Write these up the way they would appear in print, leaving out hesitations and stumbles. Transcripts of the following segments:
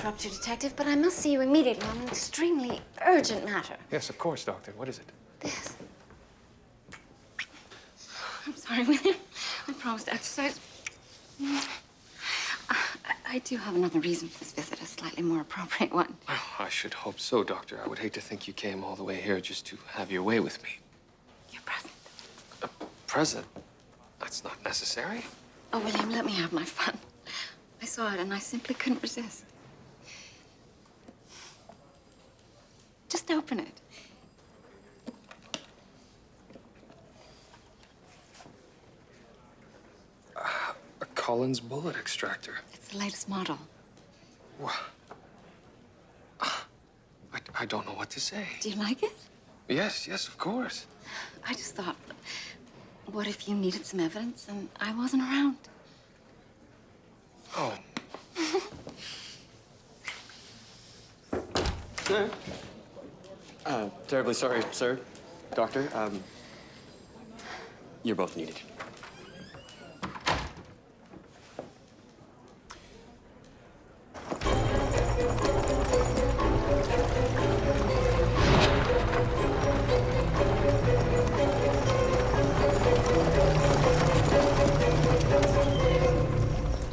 interrupt you, Detective, but I must see you immediately on an extremely urgent matter. Yes, of course, Doctor. What is it? This. I'm sorry, William. I promised to exercise. I do have another reason for this visit, a slightly more appropriate one. Well, I should hope so, Doctor. I would hate to think you came all the way here just to have your way with me. Your present. A present? That's not necessary. Oh, William, let me have my fun. I saw it and I simply couldn't resist. Just open it. A Collins bullet extractor. It's the latest model. What? I don't know what to say. Do you like it? Yes, of course. I just thought, what if you needed some evidence and I wasn't around? Oh. Sir? Terribly sorry, sir. Doctor, you're both needed.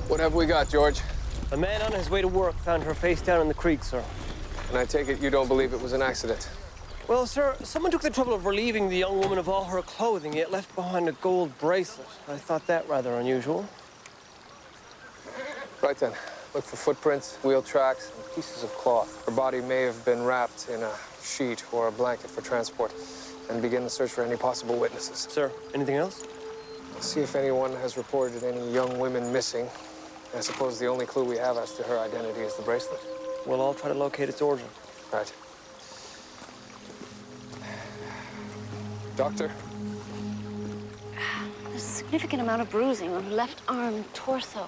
What have we got, George? A man on his way to work found her face down in the creek, sir. And I take it you don't believe it was an accident? Well, sir, someone took the trouble of relieving the young woman of all her clothing, yet left behind a gold bracelet. I thought that rather unusual. Right then. Look for footprints, wheel tracks, and pieces of cloth. Her body may have been wrapped in a sheet or a blanket for transport. And begin the search for any possible witnesses. Sir, anything else? See if anyone has reported any young women missing. I suppose the only clue we have as to her identity is the bracelet. We'll all try to locate its origin. Right. Doctor? There's a significant amount of bruising on her left arm and torso.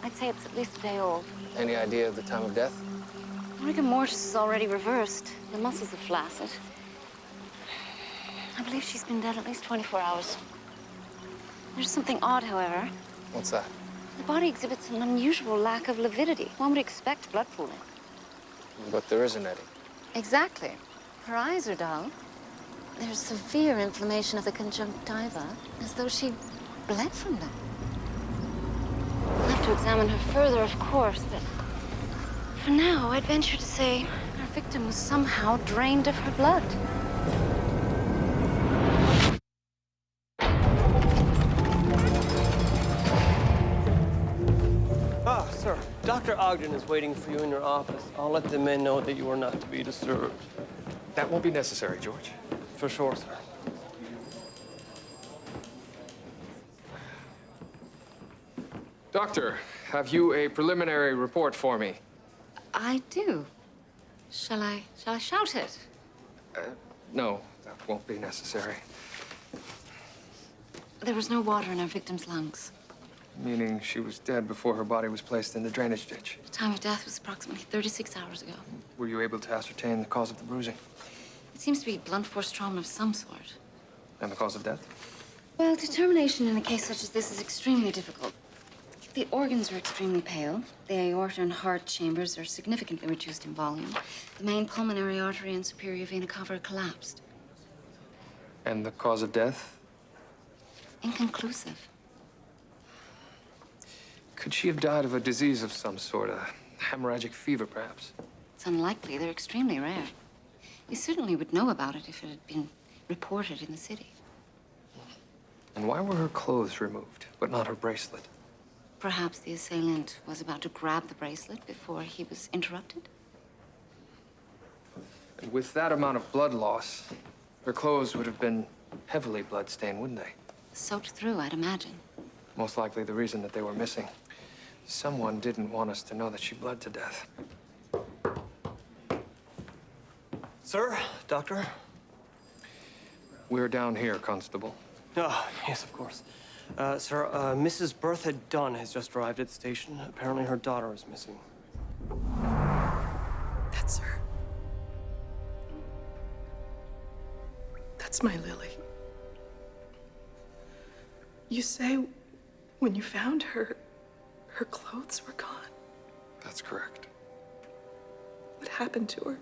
I'd say it's at least a day old. Any idea of the time of death? Rigor mortis is already reversed. The muscles are flaccid. I believe she's been dead at least 24 hours. There's something odd, however. What's that? The body exhibits an unusual lack of lividity. One would expect blood pooling. But there isn't any. Exactly. Her eyes are dull. There's severe inflammation of the conjunctiva, as though she bled from them. We'll have to examine her further, of course, but for now, I'd venture to say our victim was somehow drained of her blood. Ah, sir, Dr. Ogden is waiting for you in your office. I'll let the men know that you are not to be disturbed. That won't be necessary, George. For sure, sir. Doctor, have you a preliminary report for me? I do. Shall I shout it? No, that won't be necessary. There was no water in our victim's lungs. Meaning she was dead before her body was placed in the drainage ditch. The time of death was approximately 36 hours ago. Were you able to ascertain the cause of the bruising? It seems to be blunt force trauma of some sort. And the cause of death? Well, determination in a case such as this is extremely difficult. The organs are extremely pale. The aorta and heart chambers are significantly reduced in volume. The main pulmonary artery and superior vena cava collapsed. And the cause of death? Inconclusive. Could she have died of a disease of some sort, a hemorrhagic fever, perhaps? It's unlikely. They're extremely rare. We certainly would know about it if it had been reported in the city. And why were her clothes removed, but not her bracelet? Perhaps the assailant was about to grab the bracelet before he was interrupted? And with that amount of blood loss, her clothes would have been heavily blood-stained, wouldn't they? Soaked through, I'd imagine. Most likely the reason that they were missing. Someone didn't want us to know that she bled to death. Sir, doctor? We're down here, Constable. Ah, yes, of course. Sir, Mrs. Bertha Dunn has just arrived at the station. Apparently her daughter is missing. That's her. That's my Lily. You say when you found her, her clothes were gone? That's correct. what happened to her.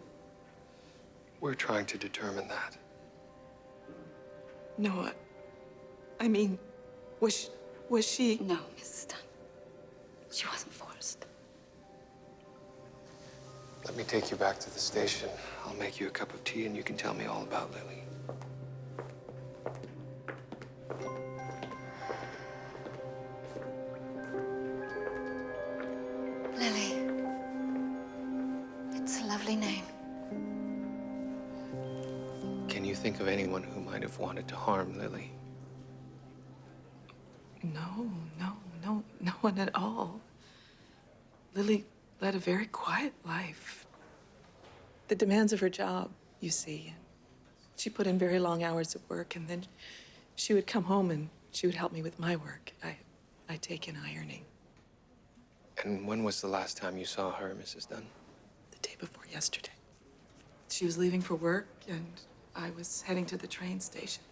We're trying to determine that. No, I mean, was she... No, Mrs. Dunn. She wasn't forced. Let me take you back to the station. I'll make you a cup of tea and you can tell me all about Lily. Lily. It's a lovely name. Can you think of anyone who might have wanted to harm Lily? No one at all. Lily led a very quiet life. The demands of her job, you see. She put in very long hours of work, and then she would come home and she would help me with my work. I take in ironing. And when was the last time you saw her, Mrs. Dunn? The day before yesterday. She was leaving for work, and I was heading to the train station.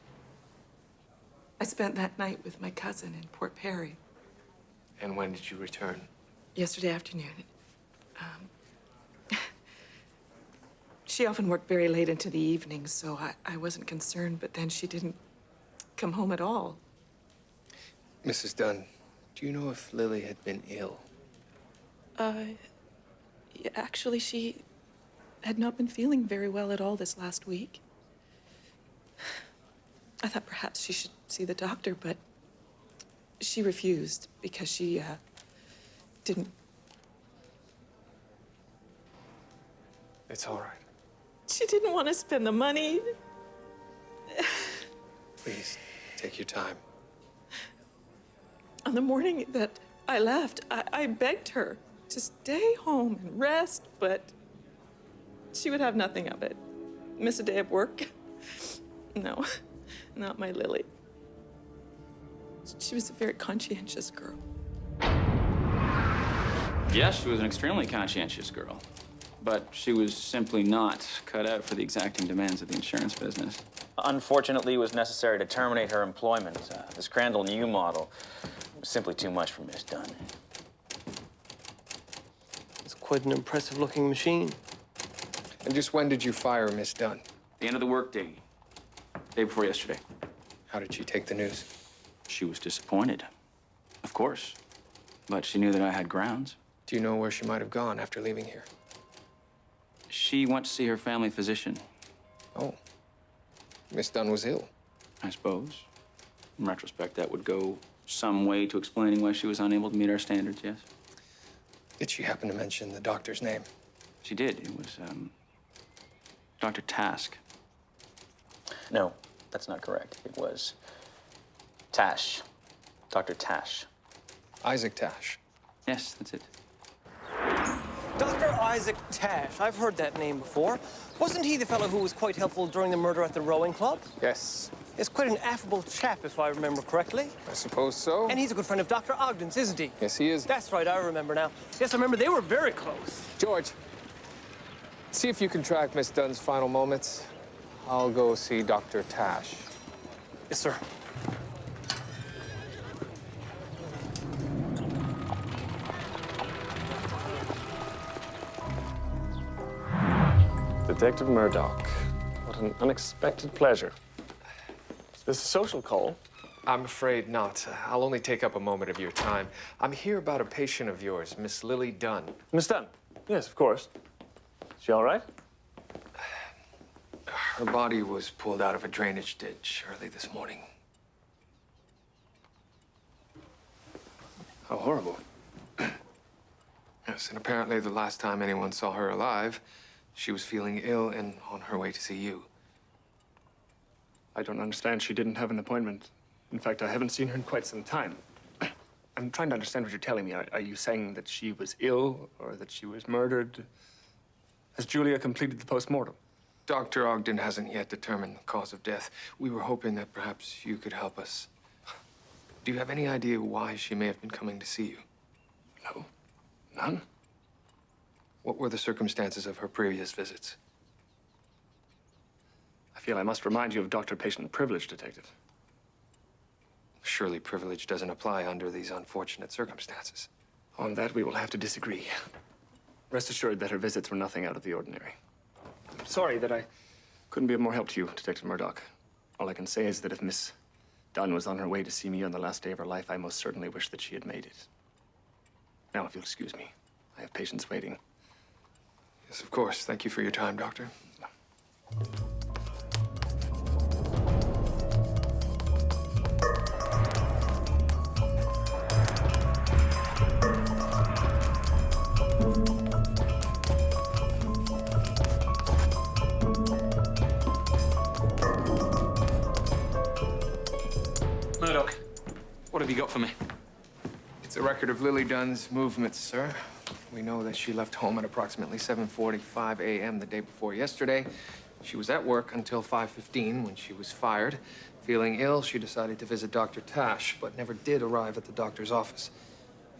I spent that night with my cousin in Port Perry. And when did you return? Yesterday afternoon. She often worked very late into the evening, so I wasn't concerned, but then she didn't come home at all. Mrs. Dunn, do you know if Lily had been ill? Yeah, actually, she had not been feeling very well at all this last week. I thought perhaps she should see the doctor, but she refused because she, didn't... It's all right. She didn't want to spend the money. Please, take your time. On the morning that I left, I begged her to stay home and rest, but she would have nothing of it. Miss a day of work? No, not my Lily. She was a very conscientious girl. Yes, she was an extremely conscientious girl. But she was simply not cut out for the exacting demands of the insurance business. Unfortunately, it was necessary to terminate her employment. This Crandall new model was simply too much for Miss Dunn. It's quite an impressive-looking machine. And just when did you fire Miss Dunn? The end of the workday, day before yesterday. How did she take the news? She was disappointed, of course. But she knew that I had grounds. Do you know where she might have gone after leaving here? She went to see her family physician, Oh. Miss Dunn was ill. I suppose. In retrospect, that would go some way to explaining why she was unable to meet our standards, yes? Did she happen to mention the doctor's name? She did. It was, Dr. Task. No, that's not correct. It was Tash. Dr. Tash. Isaac Tash. Yes, that's it. Dr. Isaac Tash. I've heard that name before. Wasn't he the fellow who was quite helpful during the murder at the rowing club? Yes, He's quite an affable chap, if I remember correctly. I suppose so. And he's a good friend of Dr. Ogden's, isn't he? Yes, he is. That's right, I remember now. Yes, I remember they were very close. George, see if you can track Miss Dunn's final moments. I'll go see Dr. Tash. Yes, sir. Detective Murdoch. What an unexpected pleasure. Is this a social call? I'm afraid not. I'll only take up a moment of your time. I'm here about a patient of yours, Miss Lily Dunn. Miss Dunn? Yes, of course. She all right? Her body was pulled out of a drainage ditch early this morning. How horrible. Yes, and apparently the last time anyone saw her alive, she was feeling ill and on her way to see you. I don't understand. She didn't have an appointment. In fact, I haven't seen her in quite some time. I'm trying to understand what you're telling me. Are you saying that she was ill or that she was murdered? Has Julia completed the post-mortem? Dr. Ogden hasn't yet determined the cause of death. We were hoping that perhaps you could help us. Do you have any idea why she may have been coming to see you? No. None? What were the circumstances of her previous visits? I feel I must remind you of doctor-patient privilege, Detective. Surely privilege doesn't apply under these unfortunate circumstances. On that, we will have to disagree. Rest assured that her visits were nothing out of the ordinary. I'm sorry that I couldn't be of more help to you, Detective Murdoch. All I can say is that if Miss Dunn was on her way to see me on the last day of her life, I most certainly wish that she had made it. Now, if you'll excuse me, I have patients waiting. Yes, of course. Thank you for your time, Doctor. Murdoch, what have you got for me? It's a record of Lily Dunn's movements, sir. We know that she left home at approximately 7:45 a.m. the day before yesterday. She was at work until 5:15 when she was fired. Feeling ill, she decided to visit Dr. Tash, but never did arrive at the doctor's office.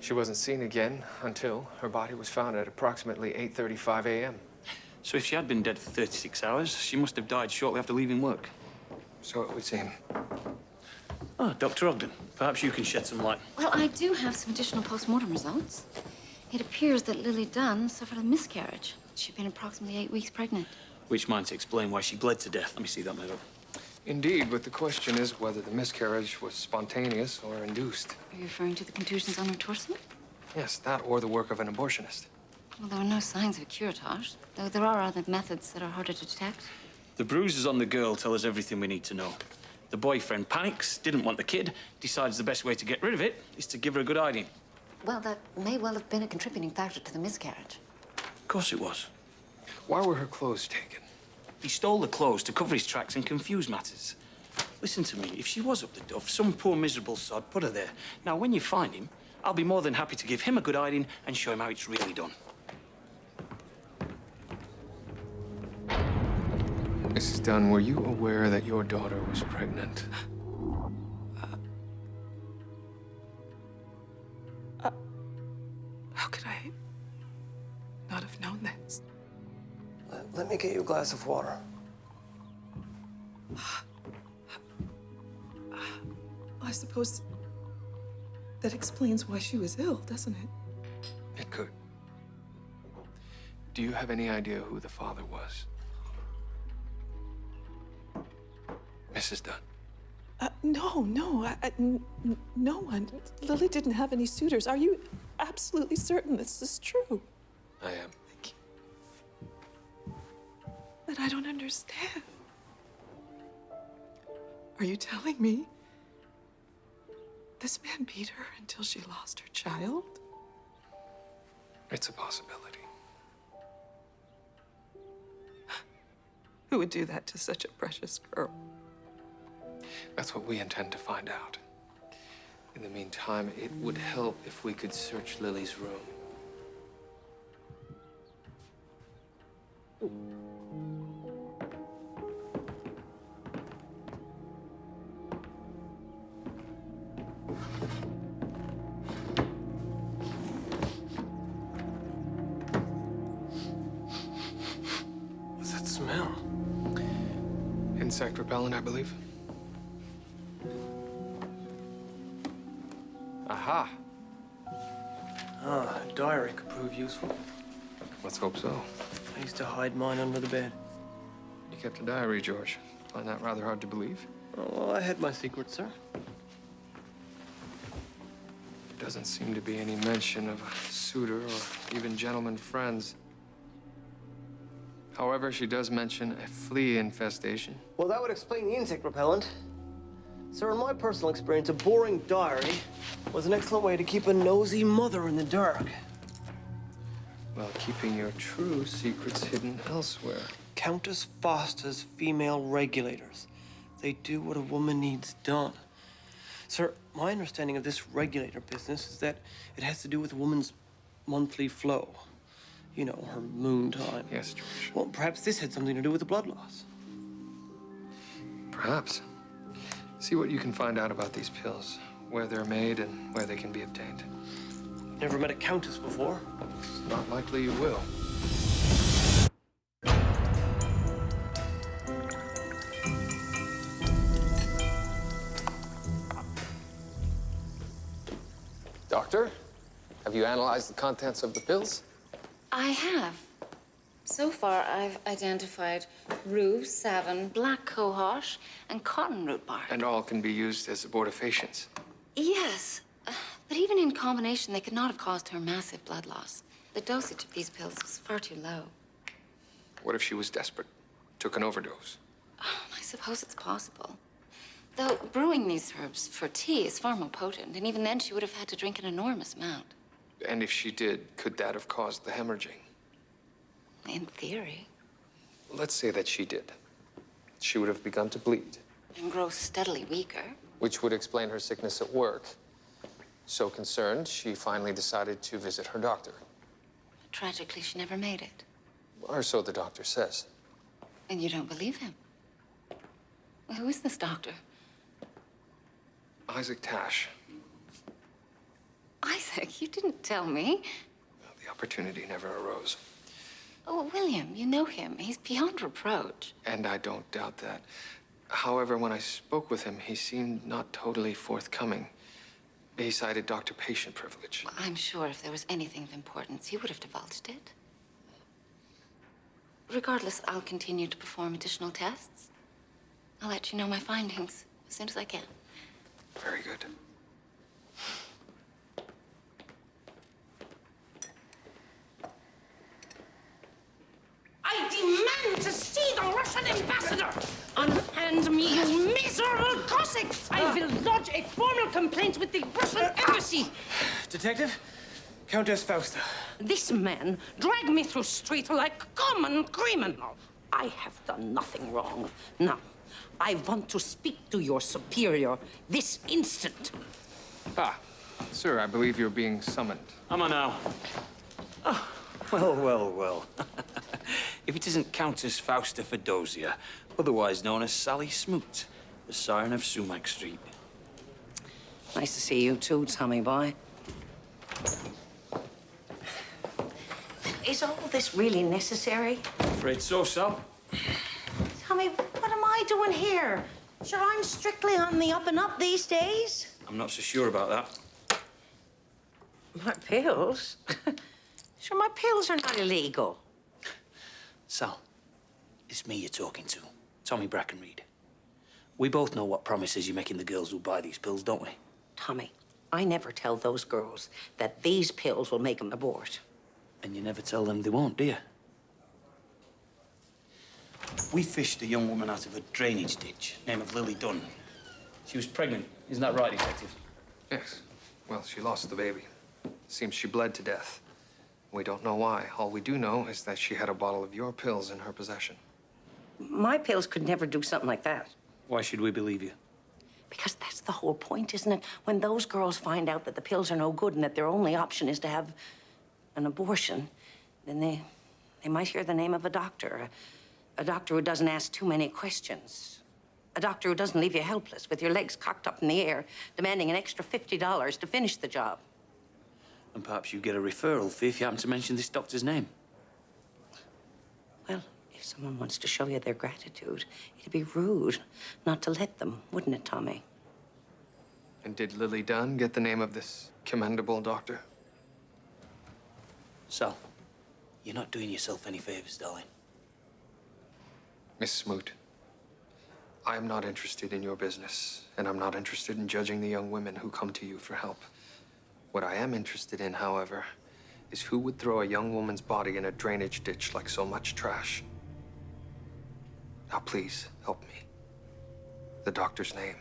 She wasn't seen again until her body was found at approximately 8:35 a.m. So if she had been dead for 36 hours, she must have died shortly after leaving work. So it would seem. Ah, Dr. Ogden, perhaps you can shed some light. Well, I do have some additional post-mortem results. It appears that Lily Dunn suffered a miscarriage. She'd been approximately 8 weeks pregnant. Which might explain why she bled to death. Let me see that, Murdoch. Indeed, but the question is whether the miscarriage was spontaneous or induced. Are you referring to the contusions on her torso? Yes, that or the work of an abortionist. Well, there are no signs of a curettage, though there are other methods that are harder to detect. The bruises on the girl tell us everything we need to know. The boyfriend panics, didn't want the kid, decides the best way to get rid of it is to give her a good hiding. Well, that may well have been a contributing factor to the miscarriage. Of course it was. Why were her clothes taken? He stole the clothes to cover his tracks and confuse matters. Listen to me, if she was up the duff, some poor miserable sod put her there. Now, when you find him, I'll be more than happy to give him a good hiding and show him how it's really done. Mrs. Dunn, were you aware that your daughter was pregnant? How could I not have known this? Let me get you a glass of water. I suppose that explains why she was ill, doesn't it? It could. Do you have any idea who the father was? Mrs. Dunn. No, no one. Lily didn't have any suitors. Are you absolutely certain this is true? I am. Thank you. But I don't understand. Are you telling me this man beat her until she lost her child? It's a possibility. Who would do that to such a precious girl? That's what we intend to find out. In the meantime, it would help if we could search Lily's room. What's that smell? Insect repellent, I believe. Aha! Ah, a diary could prove useful. Let's hope so. I used to hide mine under the bed. You kept a diary, George. Find that rather hard to believe. Oh, well, I had my secrets, sir. There doesn't seem to be any mention of a suitor or even gentleman friends. However, she does mention a flea infestation. Well, that would explain the insect repellent. Sir, in my personal experience, a boring diary was an excellent way to keep a nosy mother in the dark. While keeping your true secrets hidden elsewhere. Countess Foster's female regulators. They do what a woman needs done. Sir, my understanding of this regulator business is that it has to do with a woman's monthly flow. You know, her moon time. Yes, George. Well, perhaps this had something to do with the blood loss. Perhaps. See what you can find out about these pills, where they're made and where they can be obtained. Never met a countess before. It's not likely you will. Doctor, have you analyzed the contents of the pills? I have. So far, I've identified rue, savin, black cohosh, and cotton root bark. And all can be used as abortifacients. Yes, but even in combination, they could not have caused her massive blood loss. The dosage of these pills was far too low. What if she was desperate? Took an overdose? I suppose it's possible. Though brewing these herbs for tea is far more potent, and even then she would have had to drink an enormous amount. And if she did, could that have caused the hemorrhaging? In theory. Let's say that she did. She would have begun to bleed, And grow steadily weaker. which would explain her sickness at work. So concerned, she finally decided to visit her doctor. But tragically, she never made it. Or so the doctor says. And you don't believe him? Who is this doctor? Isaac Tash. Isaac, you didn't tell me. Well, the opportunity never arose. Oh, William, you know him. He's beyond reproach. And I don't doubt that. However, when I spoke with him, he seemed not totally forthcoming. He cited doctor-patient privilege. I'm sure if there was anything of importance, he would have divulged it. Regardless, I'll continue to perform additional tests. I'll let you know my findings as soon as I can. Very good. I demand to see the Russian ambassador! Unhand me, you miserable Cossack! I will lodge a formal complaint with the Russian embassy! Detective? Countess Fausta. This man dragged me through street like a common criminal. I have done nothing wrong. Now, I want to speak to your superior this instant. Ah, sir, I believe you're being summoned. Am I now? Oh, well, well, well. If it isn't Countess Fausta Fedosia, otherwise known as Sally Smoot, the siren of Sumac Street. Nice to see you too, Tommy boy. Is all this really necessary? Afraid so, Sal. Tommy, what am I doing here? Sure, I'm strictly on the up and up these days. I'm not so sure about that. My pills? Sure, my pills are not illegal. Sal, it's me you're talking to, Tommy Brackenreed. We both know what promises you're making the girls who buy these pills, don't we? Tommy, I never tell those girls that these pills will make them abort. And you never tell them they won't, do you? We fished a young woman out of a drainage ditch, name of Lily Dunn. She was pregnant. Isn't that right, Detective? Yes. Well, she lost the baby. Seems she bled to death. We don't know why. All we do know is that she had a bottle of your pills in her possession. My pills could never do something like that. Why should we believe you? Because that's the whole point, isn't it? When those girls find out that the pills are no good and that their only option is to have an abortion, then they might hear the name of a doctor. A doctor who doesn't ask too many questions. A doctor who doesn't leave you helpless with your legs cocked up in the air, demanding an extra $50 to finish the job. And perhaps you get a referral fee if you happen to mention this doctor's name. Well, if someone wants to show you their gratitude, it'd be rude not to let them, wouldn't it, Tommy? And did Lily Dunn get the name of this commendable doctor? Sal, you're not doing yourself any favors, darling. Miss Smoot, I am not interested in your business, and I'm not interested in judging the young women who come to you for help. What I am interested in, however, is who would throw a young woman's body in a drainage ditch like so much trash. Now, please, help me. The doctor's name.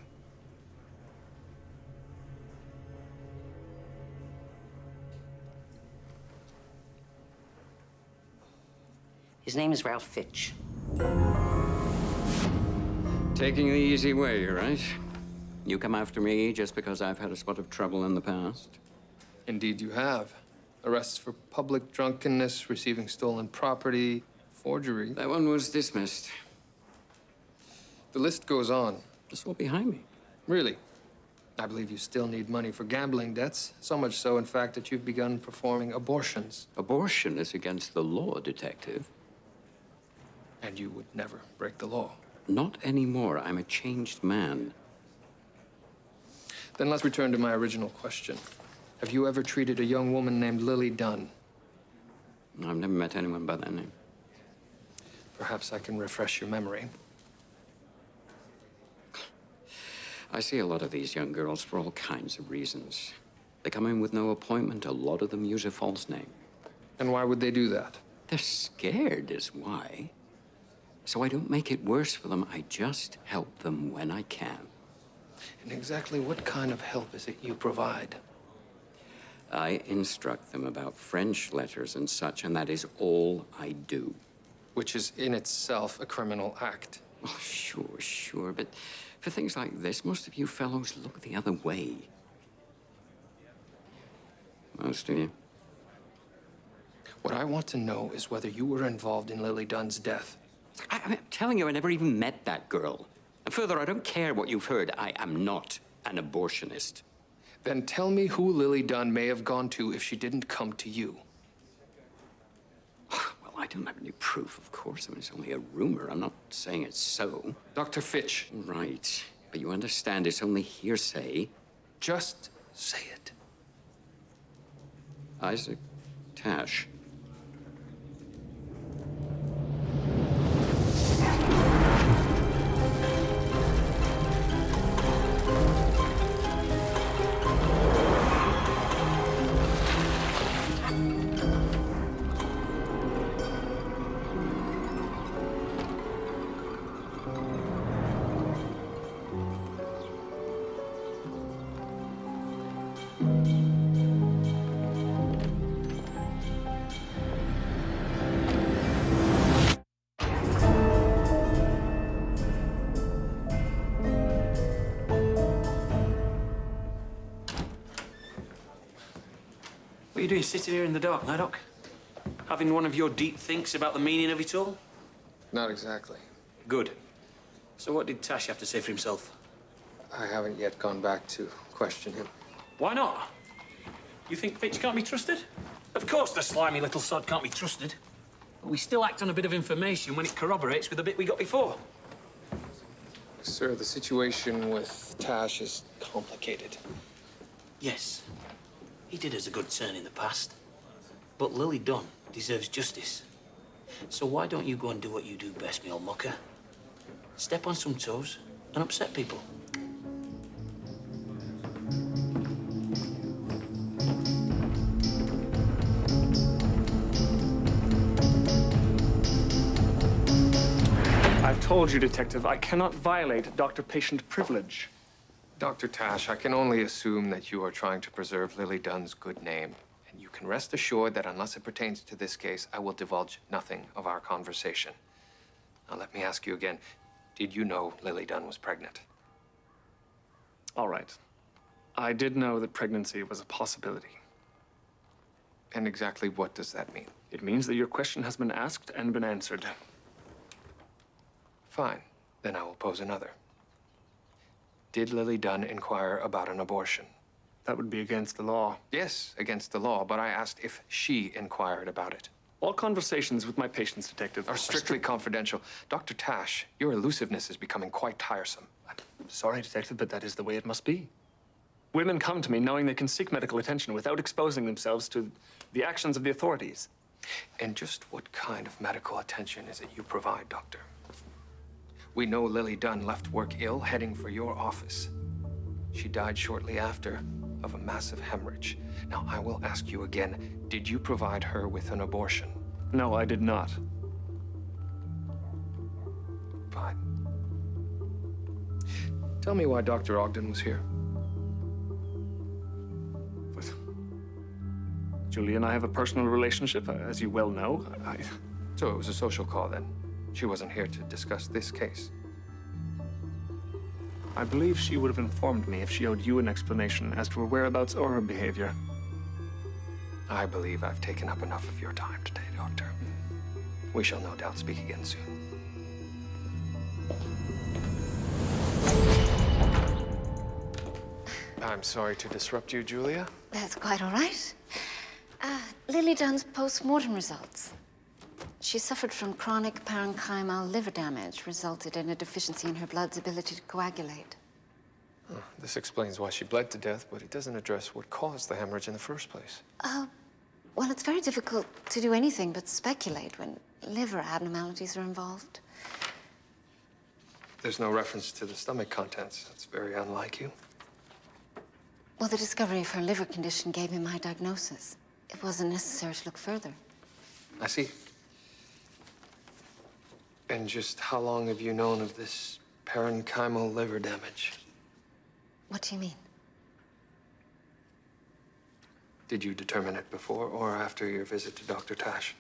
His name is Ralph Fitch. Taking the easy way, right? You come after me just because I've had a spot of trouble in the past? Indeed you have. Arrests for public drunkenness, receiving stolen property, forgery. That one was dismissed. The list goes on. It's all behind me. Really? I believe you still need money for gambling debts. So much so, in fact, that you've begun performing abortions. Abortion is against the law, Detective. And you would never break the law. Not anymore. I'm a changed man. Then let's return to my original question. Have you ever treated a young woman named Lily Dunn? I've never met anyone by that name. Perhaps I can refresh your memory. I see a lot of these young girls for all kinds of reasons. They come in with no appointment. A lot of them use a false name. And why would they do that? They're scared is why. So I don't make it worse for them. I just help them when I can. And exactly what kind of help is it you provide? I instruct them about French letters and such, and that is all I do. Which is in itself a criminal act. Oh, sure, but for things like this, most of you fellows look the other way. Most of you. What I want to know is whether you were involved in Lily Dunn's death. I'm telling you, I never even met that girl. And further, I don't care what you've heard. I am not an abortionist. Then tell me who Lily Dunn may have gone to if she didn't come to you. Well, I don't have any proof, of course. I mean, it's only a rumor. I'm not saying it's so. Dr. Fitch. Right. But you understand it's only hearsay. Just say it. Isaac Tash. What are you doing sitting here in the dark, Murdoch? Having one of your deep thinks about the meaning of it all? Not exactly. Good. So what did Tash have to say for himself? I haven't yet gone back to question him. Why not? You think Fitch can't be trusted? Of course the slimy little sod can't be trusted. But we still act on a bit of information when it corroborates with the bit we got before. Sir, the situation with Tash is complicated. Yes. He did us a good turn in the past. But Lily Dunn deserves justice. So why don't you go and do what you do best, me old mucker? Step on some toes and upset people. I've told you, Detective, I cannot violate doctor-patient privilege. Dr. Tash, I can only assume that you are trying to preserve Lily Dunn's good name. And you can rest assured that unless it pertains to this case, I will divulge nothing of our conversation. Now, let me ask you again. Did you know Lily Dunn was pregnant? All right. I did know that pregnancy was a possibility. And exactly what does that mean? It means that your question has been asked and been answered. Fine. Then I will pose another. Did Lily Dunn inquire about an abortion? That would be against the law. Yes, against the law, but I asked if she inquired about it. All conversations with my patients, Detective, Are strictly confidential. Dr. Tash, your elusiveness is becoming quite tiresome. I'm sorry, Detective, but that is the way it must be. Women come to me knowing they can seek medical attention without exposing themselves to the actions of the authorities. And just what kind of medical attention is it you provide, Doctor? We know Lily Dunn left work ill, heading for your office. She died shortly after of a massive hemorrhage. Now, I will ask you again, did you provide her with an abortion? No, I did not. Fine. Tell me why Dr. Ogden was here. But Julie and I have a personal relationship, as you well know. So it was a social call, then? She wasn't here to discuss this case. I believe she would have informed me if she owed you an explanation as to her whereabouts or her behavior. I believe I've taken up enough of your time today, Doctor. We shall no doubt speak again soon. I'm sorry to disrupt you, Julia. That's quite all right. Lily Dunn's post-mortem results. She suffered from chronic parenchymal liver damage, resulted in a deficiency in her blood's ability to coagulate. This explains why she bled to death, but it doesn't address what caused the hemorrhage in the first place. Well, it's very difficult to do anything but speculate when liver abnormalities are involved. There's no reference to the stomach contents. That's very unlike you. Well, the discovery of her liver condition gave me my diagnosis. It wasn't necessary to look further. I see. And just how long have you known of this parenchymal liver damage? What do you mean? Did you determine it before or after your visit to Dr. Tash?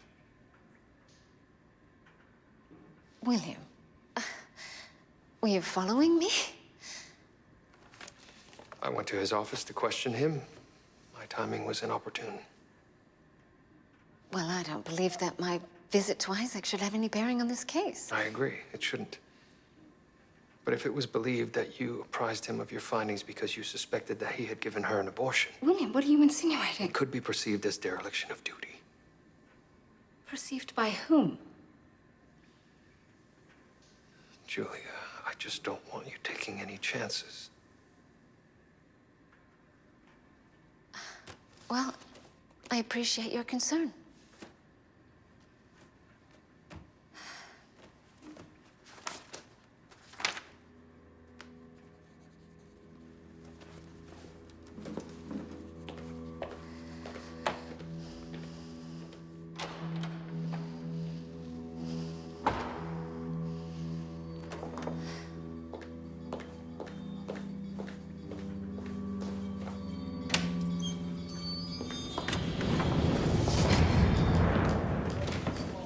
William, were you following me? I went to his office to question him. My timing was inopportune. Well, I don't believe that my visit to Isaac should have any bearing on this case. I agree, it shouldn't. But if it was believed that you apprised him of your findings because you suspected that he had given her an abortion, William, what are you insinuating? it could be perceived as dereliction of duty. Perceived by whom? Julia, I just don't want you taking any chances. Well, I appreciate your concern.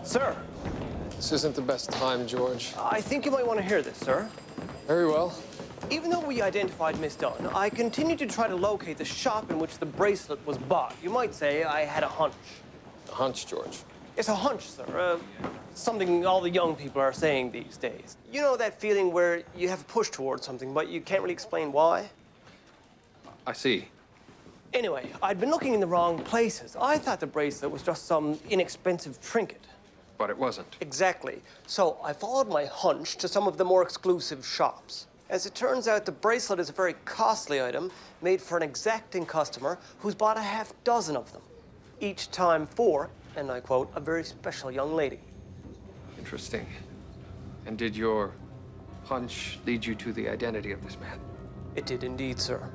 Sir, This isn't the best time, George. I think you might want to hear this, sir. Very well. Even though we identified Miss Dunn, I continued to try to locate the shop in which the bracelet was bought. You might say I had a hunch. A hunch, George. It's a hunch, sir. Something all the young people are saying these days. You know that feeling where you have a push towards something, but you can't really explain why? I see. Anyway, I'd been looking in the wrong places. I thought the bracelet was just some inexpensive trinket. But it wasn't. Exactly. So I followed my hunch to some of the more exclusive shops. As it turns out, the bracelet is a very costly item made for an exacting customer who's bought a half dozen of them, each time for, and I quote, a very special young lady. Interesting. And did your hunch lead you to the identity of this man? It did indeed, sir.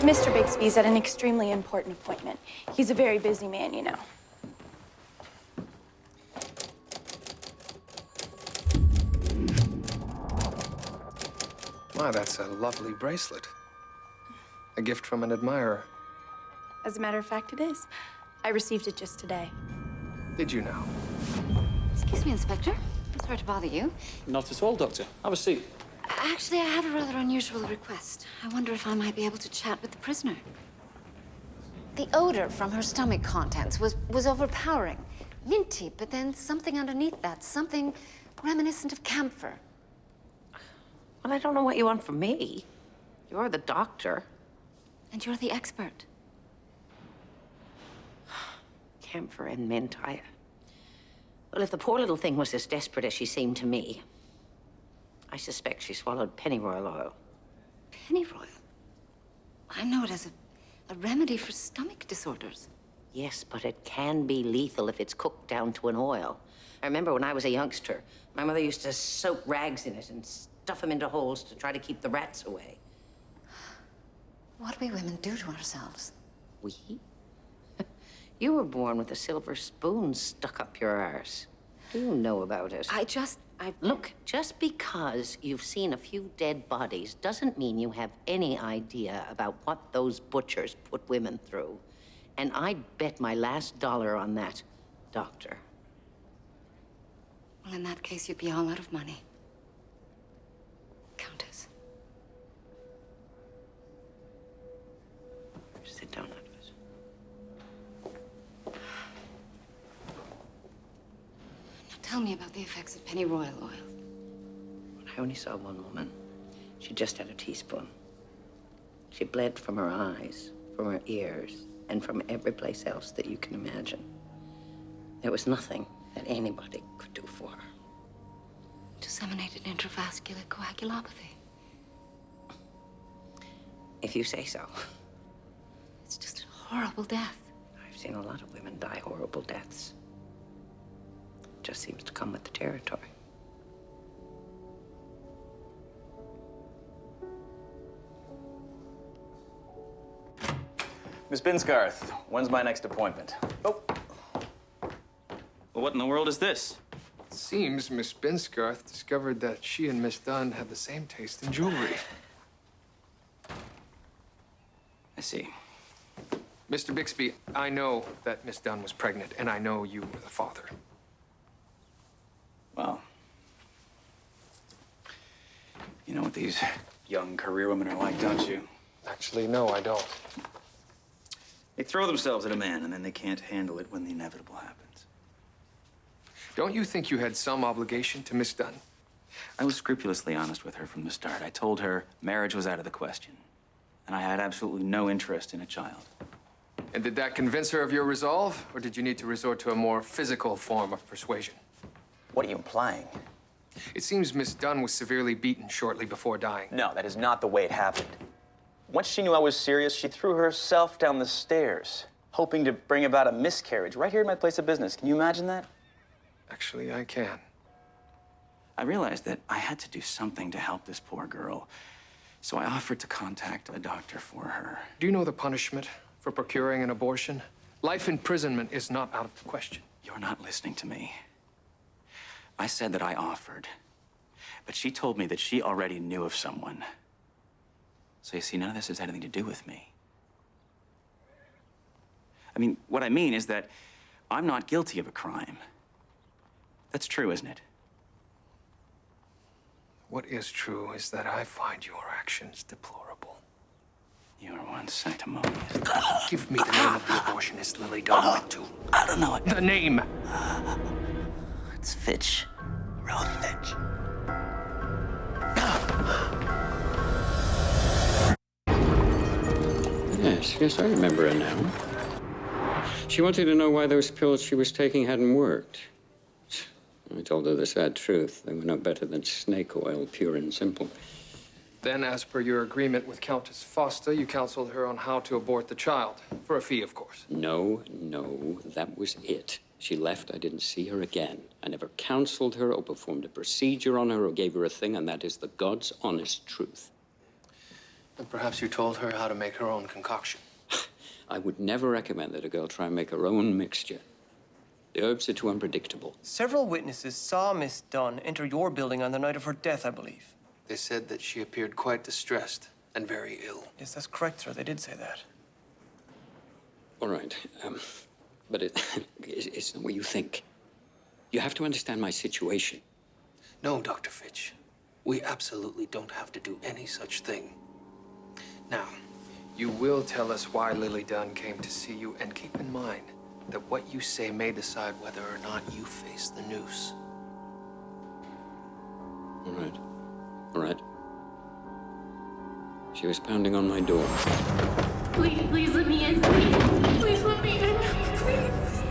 Mr. Bixby's at an extremely important appointment. He's a very busy man, you know. My, that's a lovely bracelet. A gift from an admirer. As a matter of fact, it is. I received it just today. Did you now? Excuse me, Inspector. I'm sorry to bother you. Not at all, Doctor. Have a seat. Actually, I have a rather unusual request. I wonder if I might be able to chat with the prisoner. The odor from her stomach contents was overpowering. Minty, but then something underneath that. Something reminiscent of camphor. Well, I don't know what you want from me. You're the doctor. And you're the expert. Camphor and mint, Well, if the poor little thing was as desperate as she seemed to me, I suspect she swallowed pennyroyal oil. Pennyroyal? I know it as a remedy for stomach disorders. Yes, but it can be lethal if it's cooked down to an oil. I remember when I was a youngster, my mother used to soak rags in it and stuff them into holes to try to keep the rats away. What do we women do to ourselves? We? You were born with a silver spoon stuck up your arse. Do you know about it? Look, just because you've seen a few dead bodies doesn't mean you have any idea about what those butchers put women through. And I'd bet my last dollar on that, Doctor. Well, in that case, you'd be all out of money. Countess. Sit down, Atlas. Now tell me about the effects of pennyroyal oil. I only saw one woman. She just had a teaspoon. She bled from her eyes, from her ears, and from every place else that you can imagine. There was nothing that anybody could do for her. Disseminated intravascular coagulopathy. If you say so. It's just a horrible death. I've seen a lot of women die horrible deaths. Just seems to come with the territory. Miss Binsgarth, when's my next appointment? Oh. Well, what in the world is this? It seems Miss Binsgarth discovered that she and Miss Dunn had the same taste in jewelry. I see. Mr. Bixby, I know that Miss Dunn was pregnant, and I know you were the father. Well, you know what these young career women are like, don't you? Actually, no, I don't. They throw themselves at a man, and then they can't handle it when the inevitable happens. Don't you think you had some obligation to Miss Dunn? I was scrupulously honest with her from the start. I told her marriage was out of the question, and I had absolutely no interest in a child. And did that convince her of your resolve, or did you need to resort to a more physical form of persuasion? What are you implying? It seems Miss Dunn was severely beaten shortly before dying. No, that is not the way it happened. Once she knew I was serious, she threw herself down the stairs, hoping to bring about a miscarriage right here in my place of business. Can you imagine that? Actually, I can. I realized that I had to do something to help this poor girl, so I offered to contact a doctor for her. Do you know the punishment for procuring an abortion? Life imprisonment is not out of the question. You're not listening to me. I said that I offered, but she told me that she already knew of someone. So you see, none of this has anything to do with me. I mean, what I mean is that I'm not guilty of a crime. That's true, isn't it? What is true is that I find your actions deplorable. You are one sanctimonious. Give me the name of the abortionist Lily Dunn went to. I don't know it. The name! It's Fitch. Rose Fitch. Yes, I remember her now. She wanted to know why those pills she was taking hadn't worked. I told her the sad truth. They were no better than snake oil, pure and simple. Then, as per your agreement with Countess Foster, you counseled her on how to abort the child. For a fee, of course. No, that was it. She left, I didn't see her again. I never counseled her or performed a procedure on her or gave her a thing, and that is the God's honest truth. And perhaps you told her how to make her own concoction. I would never recommend that a girl try and make her own mixture. The herbs are too unpredictable. Several witnesses saw Miss Dunn enter your building on the night of her death, I believe. They said that she appeared quite distressed and very ill. Yes, that's correct, sir. They did say that. All right, but it's not what you think. You have to understand my situation. No, Dr. Fitch. We absolutely don't have to do any such thing. Now, you will tell us why Lily Dunn came to see you, and keep in mind that what you say may decide whether or not you face the noose. All right. She was pounding on my door. Please let me in. Please let me in. Please.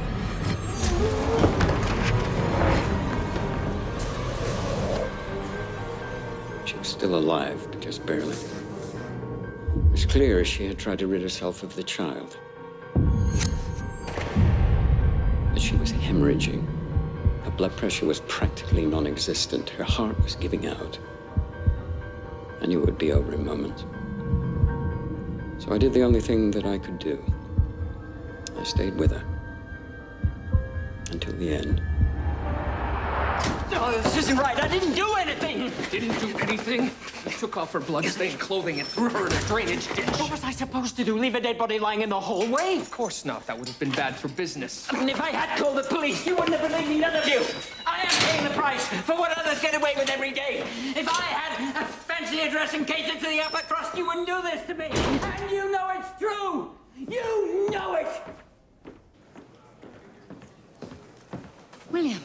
She was still alive, but just barely. It was clear she had tried to rid herself of the child. But she was hemorrhaging. Her blood pressure was practically non-existent. Her heart was giving out. I knew it would be over in moments. So I did the only thing that I could do. I stayed with her. Until the end. No, this isn't right. I didn't do anything. Didn't do anything? You took off her blood-stained clothing and threw her in a drainage ditch. What was I supposed to do? Leave a dead body lying in the hallway? Of course not. That would have been bad for business. I mean, if I had called the police, you wouldn't have believed me, none of you. I am paying the price for what others get away with every day. If I had a fancy address and catered to the upper crust, you wouldn't do this to me. And you know it's true. You know it. William.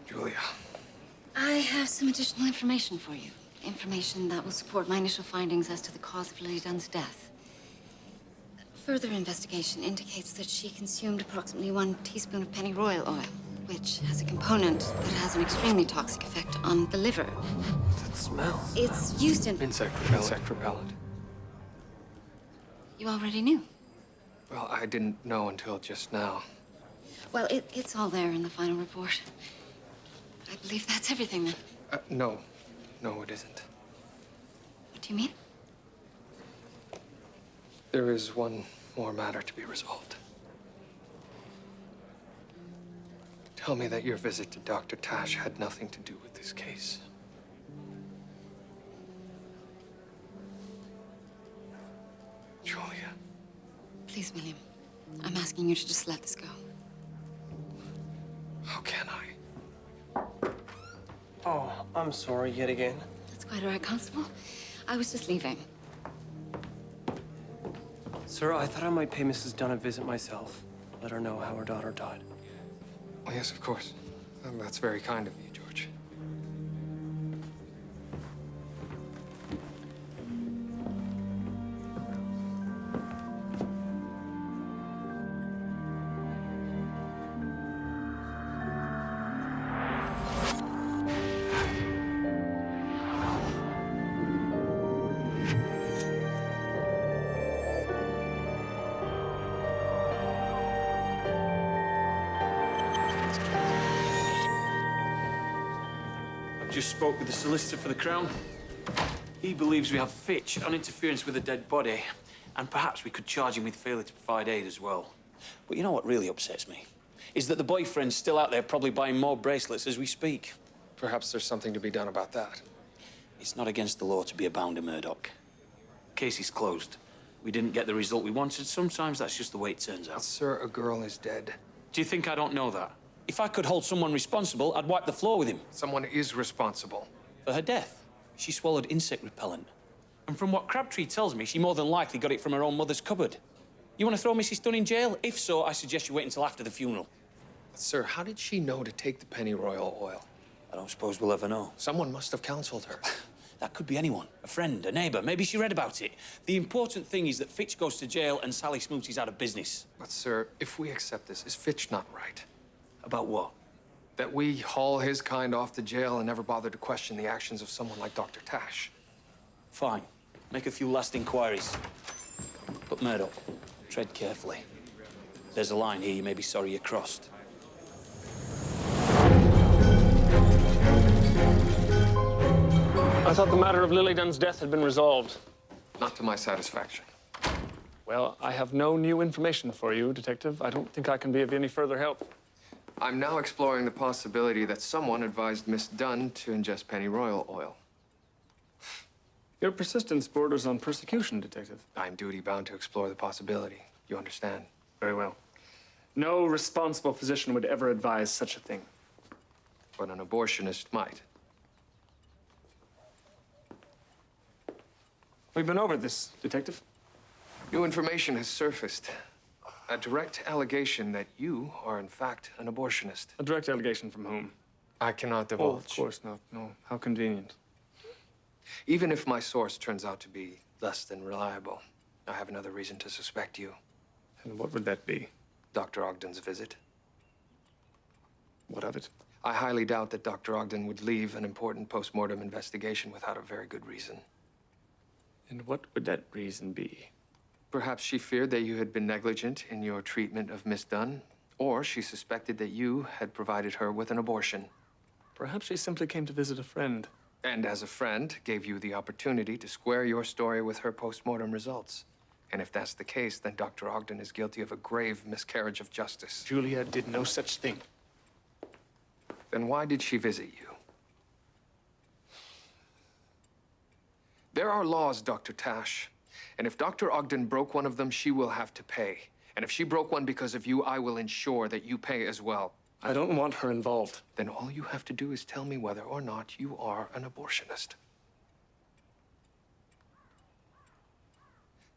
Julia. I I have some additional information for you. Information that will support my initial findings as to the cause of Lily Dunn's death. Further investigation indicates that she consumed approximately 1 teaspoon of pennyroyal oil, which has a component that has an extremely toxic effect on the liver. That smell. It's used in... Insect repellent. Insect repellent. You already knew. Well, I didn't know until just now. Well, it's all there in the final report. I believe that's everything, then. No. No, it isn't. What do you mean? There is one more matter to be resolved. Tell me that your visit to Dr. Tash had nothing to do with this case. Julia. Please, William. I'm asking you to just let this go. How can I? Oh, I'm sorry yet again. That's quite all right, Constable. I was just leaving. Sir, I thought I might pay Mrs. Dunn a visit myself. Let her know how her daughter died. Oh, yes, of course. That's very kind of you, George. Just spoke with the solicitor for the Crown. He believes we have Fitch on interference with a dead body, and perhaps we could charge him with failure to provide aid as well. But you know what really upsets me? Is that the boyfriend's still out there probably buying more bracelets as we speak. Perhaps there's something to be done about that. It's not against the law to be a bounder, Murdoch. Case is closed. We didn't get the result we wanted. Sometimes that's just the way it turns out. Sir, a girl is dead. Do you think I don't know that? If I could hold someone responsible, I'd wipe the floor with him. Someone is responsible. For her death, she swallowed insect repellent. And from what Crabtree tells me, she more than likely got it from her own mother's cupboard. You want to throw Mrs. Dunn in jail? If so, I suggest you wait until after the funeral. Sir, how did she know to take the pennyroyal oil? I don't suppose we'll ever know. Someone must have counseled her. That could be anyone. A friend, a neighbor. Maybe she read about it. The important thing is that Fitch goes to jail and Sally Smootie's out of business. But, sir, if we accept this, is Fitch not right? About what? That we haul his kind off to jail and never bother to question the actions of someone like Dr. Tash. Fine. Make a few last inquiries. But Murdoch, tread carefully. There's a line here you may be sorry you crossed. I thought the matter of Lily Dunn's death had been resolved. Not to my satisfaction. Well, I have no new information for you, Detective. I don't think I can be of any further help. I'm now exploring the possibility that someone advised Miss Dunn to ingest pennyroyal oil. Your persistence borders on persecution, Detective. I'm duty-bound to explore the possibility. You understand? Very well. No responsible physician would ever advise such a thing. But an abortionist might. We've been over this, Detective. New information has surfaced. A direct allegation that you are, in fact, an abortionist. A direct allegation from whom? I cannot Oh, divulge. of course not. No. How convenient. Even if my source turns out to be less than reliable, I have another reason to suspect you. And what would that be? Dr. Ogden's visit. What of it? I highly doubt that Dr. Ogden would leave an important post-mortem investigation without a very good reason. And what would that reason be? Perhaps she feared that you had been negligent in your treatment of Miss Dunn, or she suspected that you had provided her with an abortion. Perhaps she simply came to visit a friend. And as a friend, gave you the opportunity to square your story with her post-mortem results. And if that's the case, then Dr. Ogden is guilty of a grave miscarriage of justice. Julia did no such thing. Then why did she visit you? There are laws, Dr. Tash. And if Dr. Ogden broke one of them, she will have to pay. And if she broke one because of you, I will ensure that you pay as well. I don't want her involved. Then all you have to do is tell me whether or not you are an abortionist.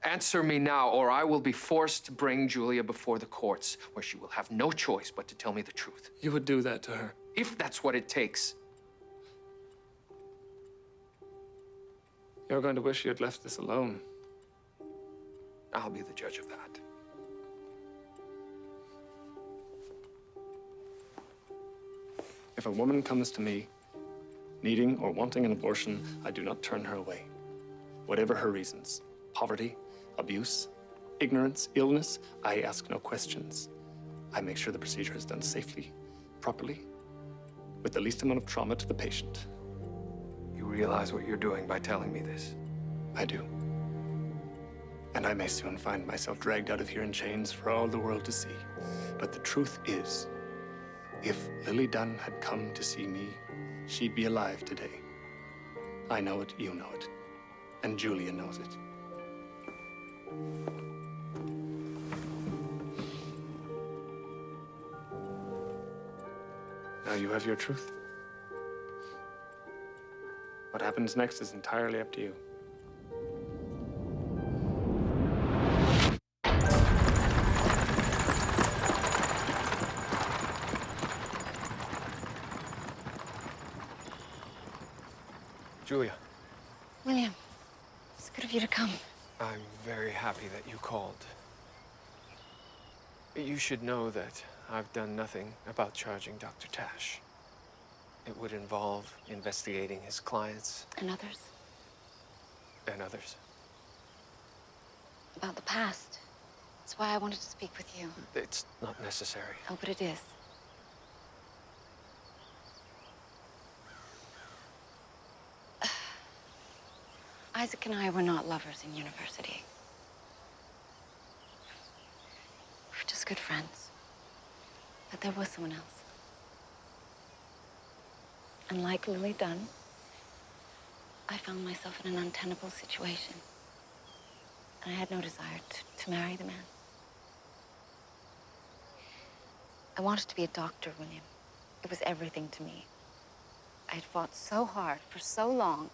Answer me now, or I will be forced to bring Julia before the courts, where she will have no choice but to tell me the truth. You would do that to her? If that's what it takes. You're going to wish you had left this alone. I'll be the judge of that. If a woman comes to me needing or wanting an abortion, I do not turn her away. Whatever her reasons, poverty, abuse, ignorance, illness, I ask no questions. I make sure the procedure is done safely, properly, with the least amount of trauma to the patient. You realize what you're doing by telling me this? I do. And I may soon find myself dragged out of here in chains for all the world to see. But the truth is, if Lily Dunn had come to see me, she'd be alive today. I know it, you know it, and Julia knows it. Now you have your truth. What happens next is entirely up to you. Julia, William, it's good of you to come. I'm very happy that you called. You should know that I've done nothing about charging Dr. Tash. It would involve investigating his clients. And others. And others. About the past. That's why I wanted to speak with you. It's not necessary. Oh, but it is. Isaac and I were not lovers in university. We were just good friends. But there was someone else. And like Lily Dunn, I found myself in an untenable situation. And I had no desire to marry the man. I wanted to be a doctor, William. It was everything to me. I had fought so hard for so long.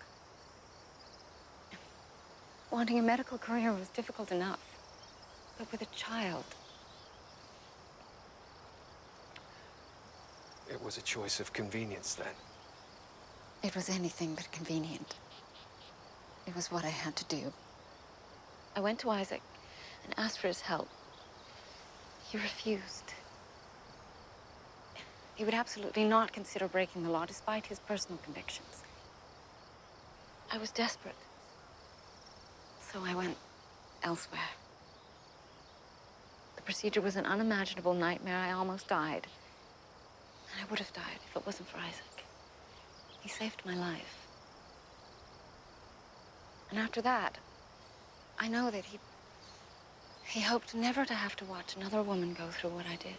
Wanting a medical career was difficult enough. But with a child... It was a choice of convenience then. It was anything but convenient. It was what I had to do. I went to Isaac and asked for his help. He refused. He would absolutely not consider breaking the law despite his personal convictions. I was desperate. So I went elsewhere. The procedure was an unimaginable nightmare. I almost died. And I would have died if it wasn't for Isaac. He saved my life. And after that, I know that he hoped never to have to watch another woman go through what I did.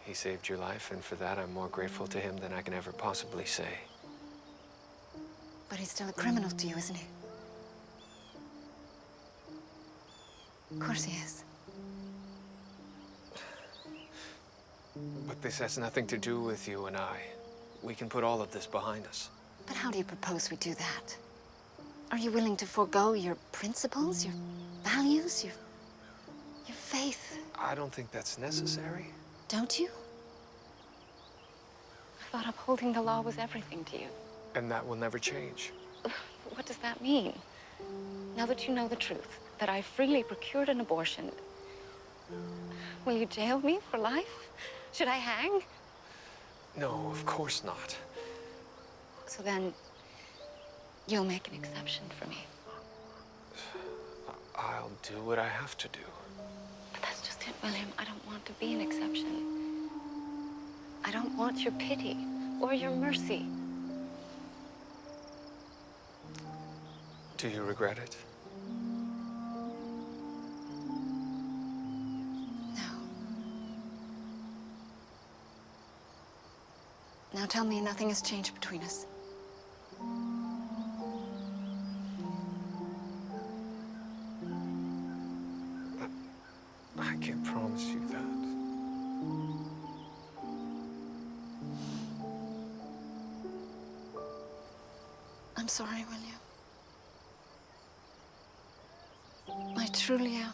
He saved your life, and for that I'm more grateful to him than I can ever possibly say. But he's still a criminal to you, isn't he? Of course he is. But this has nothing to do with you and I. We can put all of this behind us. But how do you propose we do that? Are you willing to forego your principles, your values, your faith? I don't think that's necessary. Don't you? I thought upholding the law was everything to you. And that will never change. What does that mean? Now that you know the truth, that I freely procured an abortion, will you jail me for life? Should I hang? No, of course not. So then, you'll make an exception for me. I'll do what I have to do. But that's just it, William. I don't want to be an exception. I don't want your pity or your mercy. Do you regret it? No. Now tell me nothing has changed between us. I can't promise you that. I'm sorry, William. I truly am.